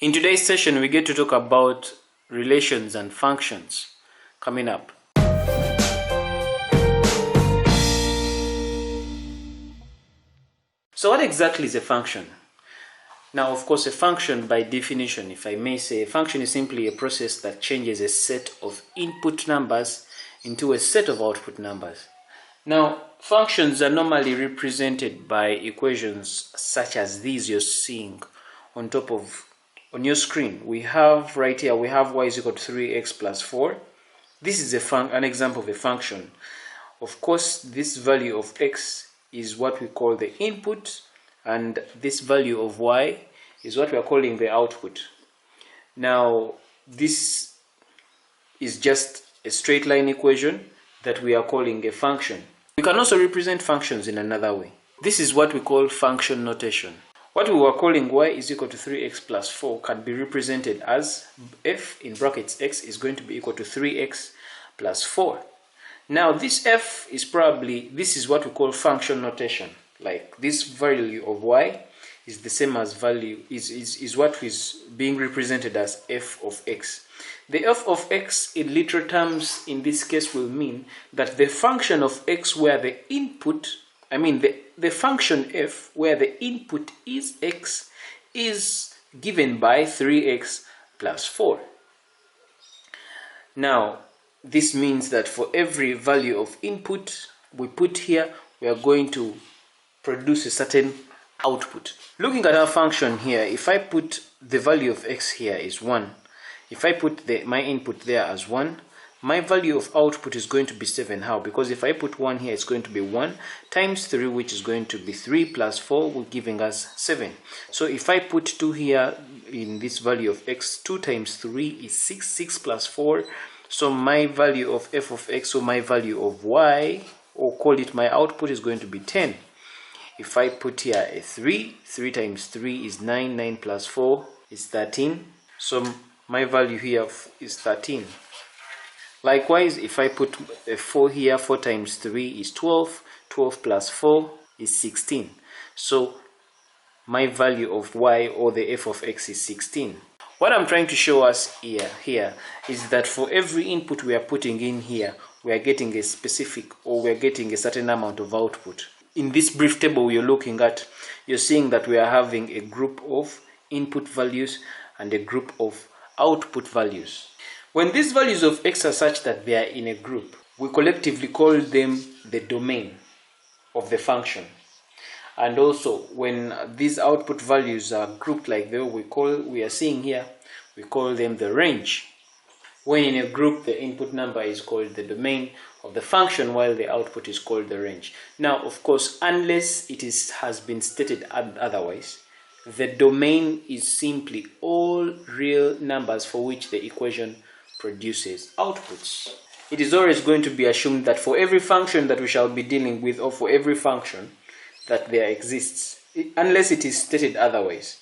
In today's session, we get to talk about relations and functions. Coming up. So what exactly is a function? Now, of course, a function by definition, if I may say, a function is simply a process that changes a set of input numbers into a set of output numbers. Now, functions are normally represented by equations such as these you're seeing on your screen. We have right here, we have y is equal to 3x plus 4. This is an example of a function. Of course, this value of x is what we call the input, and this value of y is what we are calling the output. Now, this is just a straight line equation that we are calling a function. We can also represent functions in another way. This is what we call function notation. What we were calling y is equal to 3x plus 4 can be represented as f in brackets x is going to be equal to 3x plus 4. Now this f is this is what we call function notation. Like this value of y is the same as is what is being represented as f of x. The f of x in literal terms in this case will mean that the function of x where the input, the function f where the input is x is given by 3x plus 4. Now, this means that for every value of input we put here, we are going to produce a certain output. Looking at our function here, if I put the value of x here is 1, if I put my input there as 1, my value of output is going to be 7. How? Because if I put 1 here, it's going to be 1 times 3, which is going to be 3 plus 4, will giving us 7. So if I put 2 here in this value of x, 2 times 3 is 6, 6 plus 4. So my value of f of x, or my value of y, or call it my output, is going to be 10. If I put here a 3, 3 times 3 is 9, 9 plus 4 is 13. So my value here is 13. Likewise, if I put a 4 here, 4 times 3 is 12, 12 plus 4 is 16. So my value of y, or the f of x, is 16. What I'm trying to show us here is that for every input we are putting in here, we are getting a specific, or we are getting a certain amount of output. In this brief table you're looking at, you're seeing that we are having a group of input values and a group of output values. When these values of x are such that they are in a group, we collectively call them the domain of the function. And also, when these output values are grouped like we are seeing here, we call them the range. When in a group, the input number is called the domain of the function, while the output is called the range. Now, of course, unless it has been stated otherwise, the domain is simply all real numbers for which the equation produces outputs. It is always going to be assumed that for every function that we shall be dealing with, or for every function that there exists, unless it is stated otherwise,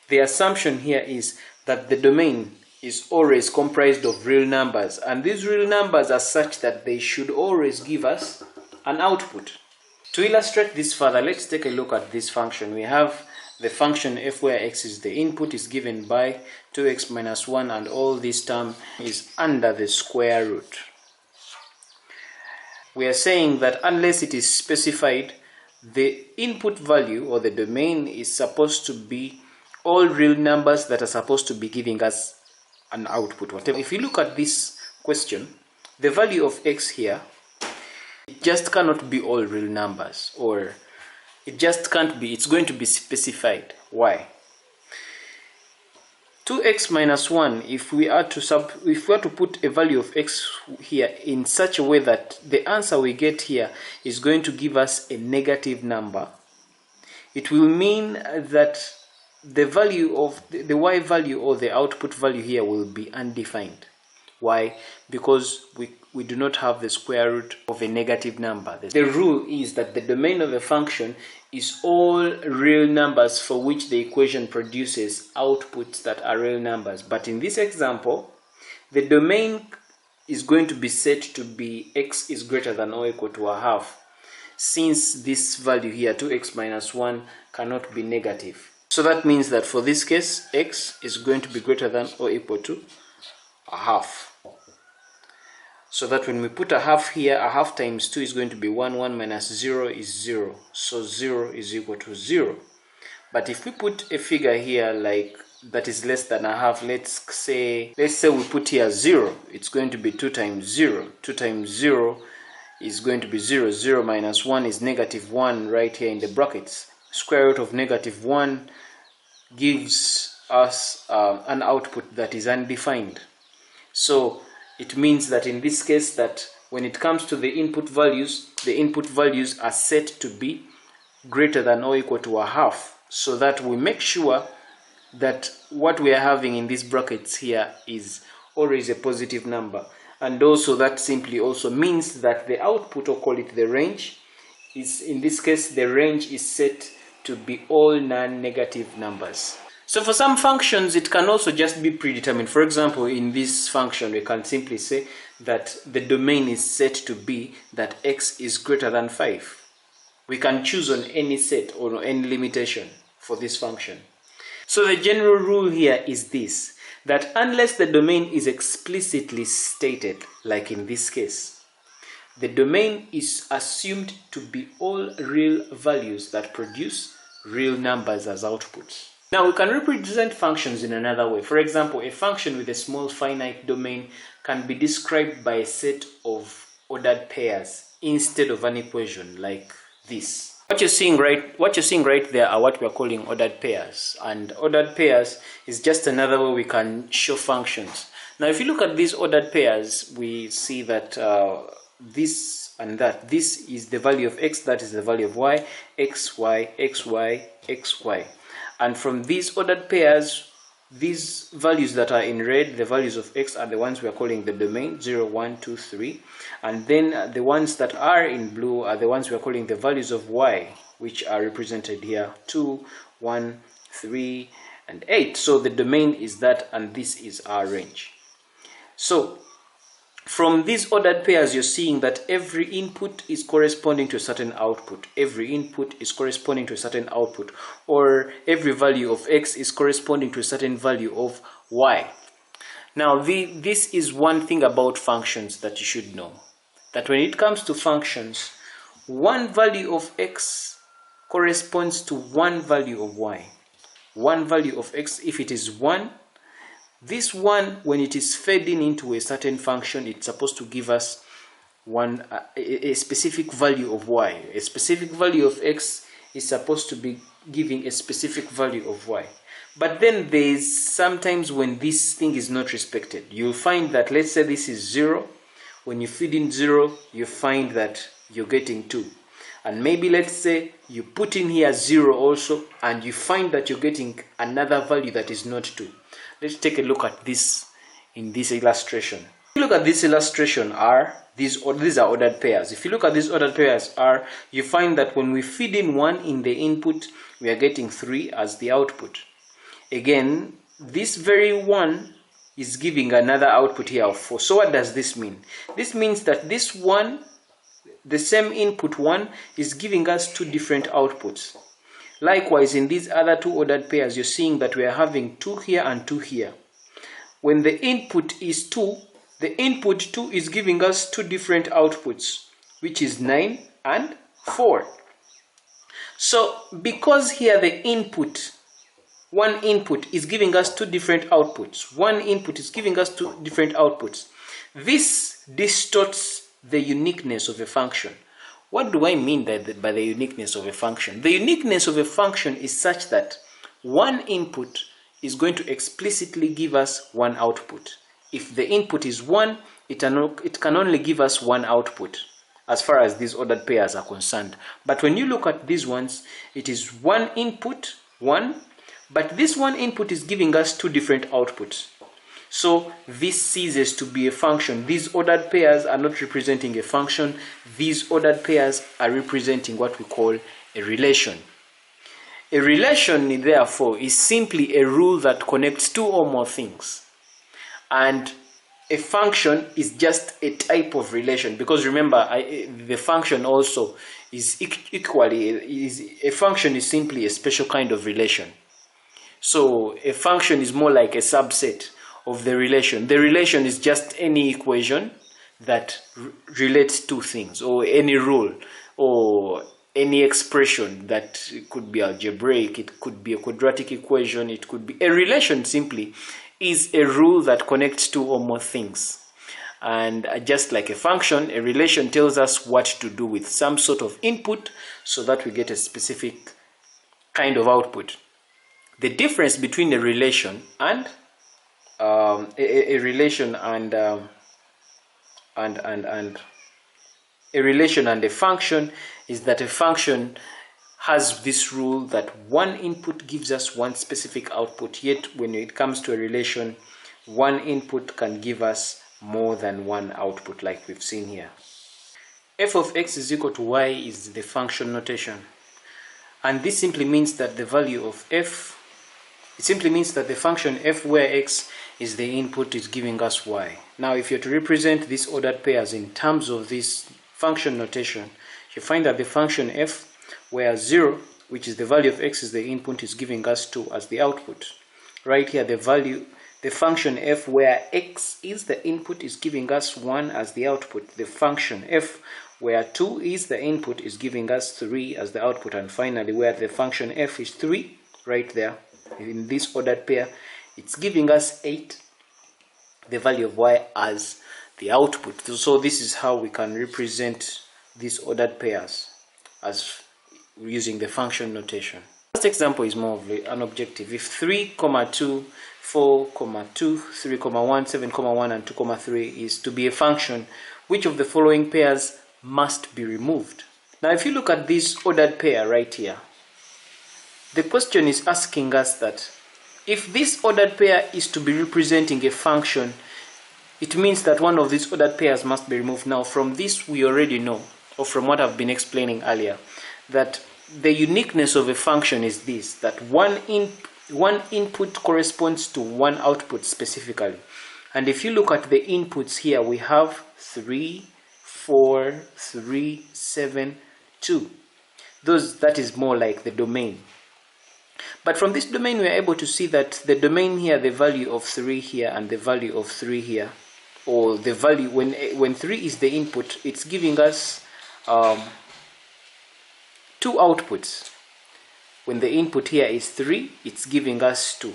the assumption here is that the domain is always comprised of real numbers, and these real numbers are such that they should always give us an output. To illustrate this further, let's take a look at this function. We have the function f where x is the input is given by 2x minus 1, and all this term is under the square root. We are saying that unless it is specified, the input value, or the domain, is supposed to be all real numbers that are supposed to be giving us an output. Whatever. If you look at this question, the value of x here, it just cannot be all real numbers, or it just can't be. It's going to be specified. Why? 2x minus 1, if we are to put a value of x here in such a way that the answer we get here is going to give us a negative number, it will mean that the value of the y value, or the output value here, will be undefined. Why? Because we do not have the square root of a negative number. The rule is that the domain of a function is all real numbers for which the equation produces outputs that are real numbers. But in this example, the domain is going to be set to be x is greater than or equal to a half, since this value here, 2x minus 1, cannot be negative. So that means that for this case, x is going to be greater than or equal to a half. So that when we put a half here, a half times 2 is going to be 1, 1 minus 0 is 0. So 0 is equal to 0. But if we put a figure here like that is less than a half, let's say we put here 0, it's going to be 2 times 0. 2 times 0 is going to be 0. 0 minus 1 is negative 1 right here in the brackets. Square root of negative 1 gives us an output that is undefined. So it means that in this case that when it comes to the input values are set to be greater than or equal to a half, so that we make sure that what we are having in these brackets here is always a positive number. And also that simply also means that the output, or call it the range, is, in this case the range is set to be all non-negative numbers. So for some functions it can also just be predetermined. For example, in this function we can simply say that the domain is set to be that x is greater than 5. We can choose on any set or any limitation for this function. So the general rule here is this, that unless the domain is explicitly stated, like in this case, the domain is assumed to be all real values that produce real numbers as outputs. Now we can represent functions in another way. For example, a function with a small finite domain can be described by a set of ordered pairs instead of an equation like this. What you're seeing right there are what we are calling ordered pairs, and ordered pairs is just another way we can show functions. Now if you look at these ordered pairs, we see that this and that, this is the value of x, that is the value of y, x, y, x, y, x, y. And from these ordered pairs, these values that are in red, the values of x, are the ones we are calling the domain, 0, 1, 2, 3. And then the ones that are in blue are the ones we are calling the values of y, which are represented here, 2, 1, 3, and 8. So the domain is that, and this is our range. So from these ordered pairs, you're seeing that every input is corresponding to a certain output. Every input is corresponding to a certain output. Or every value of x is corresponding to a certain value of y. Now, this is one thing about functions that you should know. That when it comes to functions, one value of x corresponds to one value of y. One value of x, if it is 1, this one, when it is fed into a certain function, it's supposed to give us a specific value of y. A specific value of x is supposed to be giving a specific value of y. But then there is sometimes when this thing is not respected. You'll find that, let's say this is 0. When you feed in 0, you find that you're getting 2. And maybe let's say you put in here 0 also, and you find that you're getting another value that is not 2. Let's take a look at this in this illustration. If you look at this illustration R, these are ordered pairs. If you look at these ordered pairs R, you find that when we feed in 1 in the input, we are getting 3 as the output. Again, this very 1 is giving another output here of 4. So what does this mean? This means that this 1, the same input 1, is giving us 2 different outputs. Likewise, in these other 2 ordered pairs, you're seeing that we are having 2 here and 2 here. When the input is 2, the input 2 is giving us 2 different outputs, which is 9 and 4. So, because here the input, one input is giving us 2 different outputs, one input is giving us 2 different outputs, this distorts the uniqueness of a function. What do I mean by the uniqueness of a function? The uniqueness of a function is such that one input is going to explicitly give us one output. If the input is 1, it can only give us one output as far as these ordered pairs are concerned. But when you look at these ones, it is one input, 1, but this one input is giving us 2 different outputs. So this ceases to be a function. These ordered pairs are not representing a function. These ordered pairs are representing what we call a relation. A relation, therefore, is simply a rule that connects 2 or more things. And a function is just a type of relation, because remember, the function also is equally, a function is simply a special kind of relation. So a function is more like a subset of the relation. The relation is just any equation that relates two things, or any rule, or any expression that could be algebraic, it could be a quadratic equation, it could be a relation. Simply is a rule that connects two or more things. And just like a function, a relation tells us what to do with some sort of input so that we get a specific kind of output. The difference between a relation and a relation and a function is that a function has this rule that one input gives us one specific output, yet when it comes to a relation, one input can give us more than one output, like we've seen here. F of x is equal to y is the function notation, and this simply means that the value of f, it simply means that the function f where x is the input is giving us y. Now if you're to represent these ordered pairs in terms of this function notation, you find that the function f where 0, which is the value of x, is the input, is giving us 2 as the output. Right here, the function f where x is the input is giving us 1 as the output. The function f where 2 is the input is giving us 3 as the output. And finally, where the function f is 3, right there, in this ordered pair, it's giving us 8, the value of y, as the output. So this is how we can represent these ordered pairs as using the function notation. First example is more of an objective. If 3, 2, 4, 2, 3, 1, 7, 1, and 2, 3 is to be a function, which of the following pairs must be removed? Now if you look at this ordered pair right here, the question is asking us that if this ordered pair is to be representing a function, it means that one of these ordered pairs must be removed. Now from this we already know, or from what I've been explaining earlier, that the uniqueness of a function is this, that one input corresponds to one output specifically. And if you look at the inputs here, we have 3, 4, 3, 7, 2. That is more like the domain. But from this domain we are able to see that the domain here, the value of 3 here and the value of 3 here, or the value when 3 is the input, it's giving us 2 outputs. When the input here is 3, it's giving us 2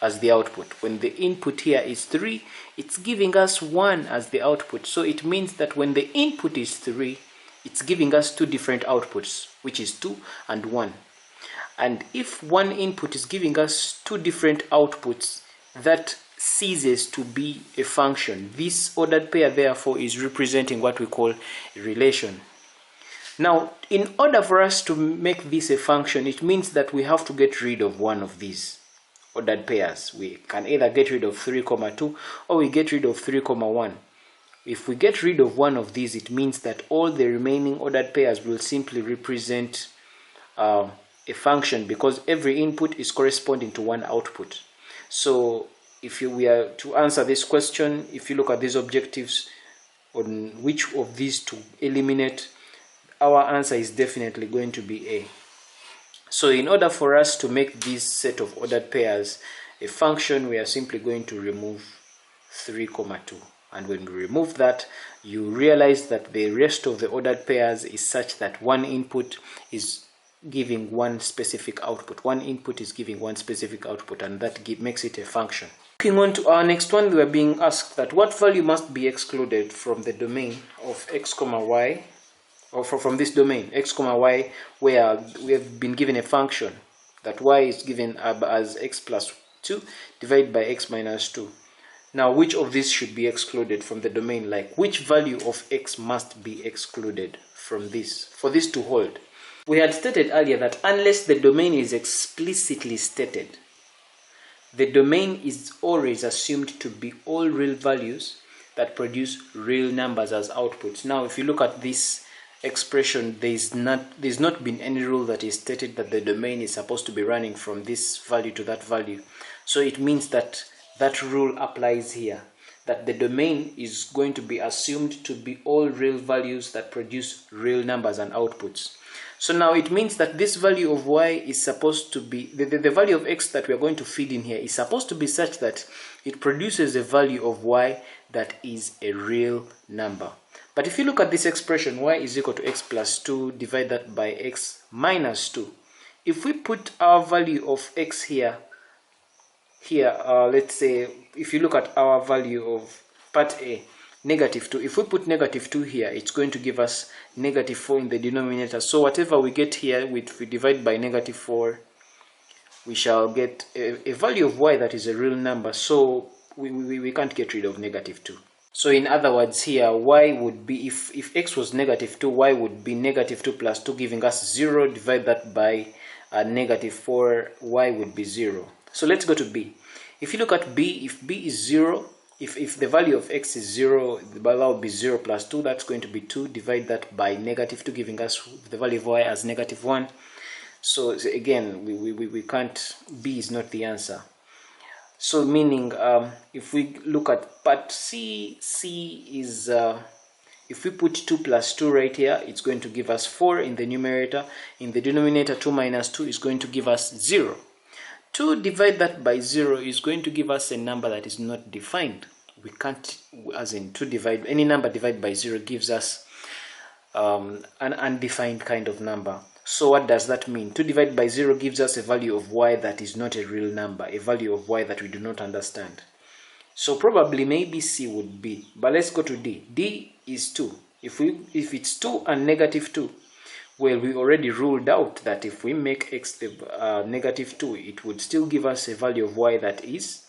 as the output. When the input here is 3, it's giving us 1 as the output. So it means that when the input is 3, it's giving us 2 different outputs, which is 2 and 1. And if one input is giving us 2 different outputs, that ceases to be a function. This ordered pair therefore is representing what we call a relation. Now, in order for us to make this a function, it means that we have to get rid of one of these ordered pairs. We can either get rid of 3, 2, or we get rid of 3, 1. If we get rid of one of these, it means that all the remaining ordered pairs will simply represent a function, because every input is corresponding to one output. So if we are to answer this question, if you look at these objectives on which of these to eliminate, our answer is definitely going to be A. So in order for us to make this set of ordered pairs a function, we are simply going to remove 3, 2. And when we remove that, you realize that the rest of the ordered pairs is such that one input is giving one specific output. One input is giving one specific output, and that makes it a function. Looking on to our next one, we are being asked that what value must be excluded from the domain of x, y, or from this domain x, y, where we have been given a function that y is given as x plus 2 divided by x minus 2. Now, which of these should be excluded from the domain? Like, which value of x must be excluded from this for this to hold? We had stated earlier that unless the domain is explicitly stated, the domain is always assumed to be all real values that produce real numbers as outputs. Now, if you look at this expression, there's not been any rule that is stated that the domain is supposed to be running from this value to that value. So it means that that rule applies here, that the domain is going to be assumed to be all real values that produce real numbers and outputs. So now it means that this value of y is supposed to be, the value of x that we are going to feed in here is supposed to be such that it produces a value of y that is a real number. But if you look at this expression, y is equal to x plus 2, divide that by x minus 2. If we put our value of x here, let's say, if you look at our value of part A, negative 2, if we put negative 2 here, it's going to give us negative 4 in the denominator. So whatever we get here, if we divide by negative 4, we shall get a value of y that is a real number. So we can't get rid of negative 2. So in other words here, y would be, if x was negative 2, y would be negative 2 plus 2, giving us 0. Divide that by negative 4, y would be 0. So let's go to b. If you look at b, if b is 0, if the value of x is 0, the value would be 0 plus 2, that's going to be 2. Divide that by negative 2, giving us the value of y as negative 1. So again, we can't, b is not the answer. So meaning, if we look at part C, C is, if we put 2 plus 2 right here, it's going to give us 4 in the numerator. In the denominator, 2 minus 2 is going to give us 0. 2 divide that by 0 is going to give us a number that is not defined. We can't, as in 2 divide, any number divided by 0 gives us an undefined kind of number. So what does that mean? 2 divided by 0 gives us a value of y that is not a real number, a value of y that we do not understand. So probably maybe C would be, but let's go to D. D is 2. If it's 2 and negative 2, well, we already ruled out that if we make x the negative 2, it would still give us a value of y that is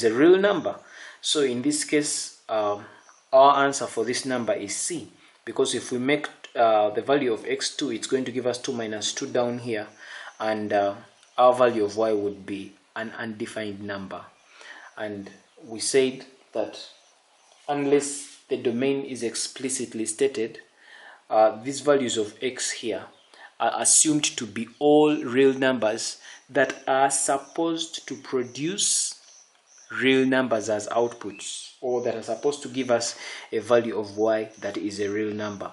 a real number. So in this case, our answer for this number is C, because if we make the value of x2, it's going to give us 2 minus 2 down here, and our value of y would be an undefined number. And we said that unless the domain is explicitly stated, these values of x here are assumed to be all real numbers that are supposed to produce real numbers as outputs, or that are supposed to give us a value of y that is a real number.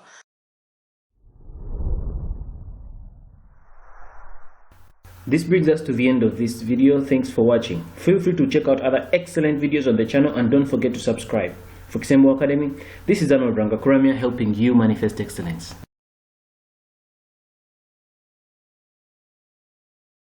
This brings us to the end of this video. Thanks for watching. Feel free to check out other excellent videos on the channel, and don't forget to subscribe. For Kisembo Academy, this is Arnold Rangakuramia, helping you manifest excellence.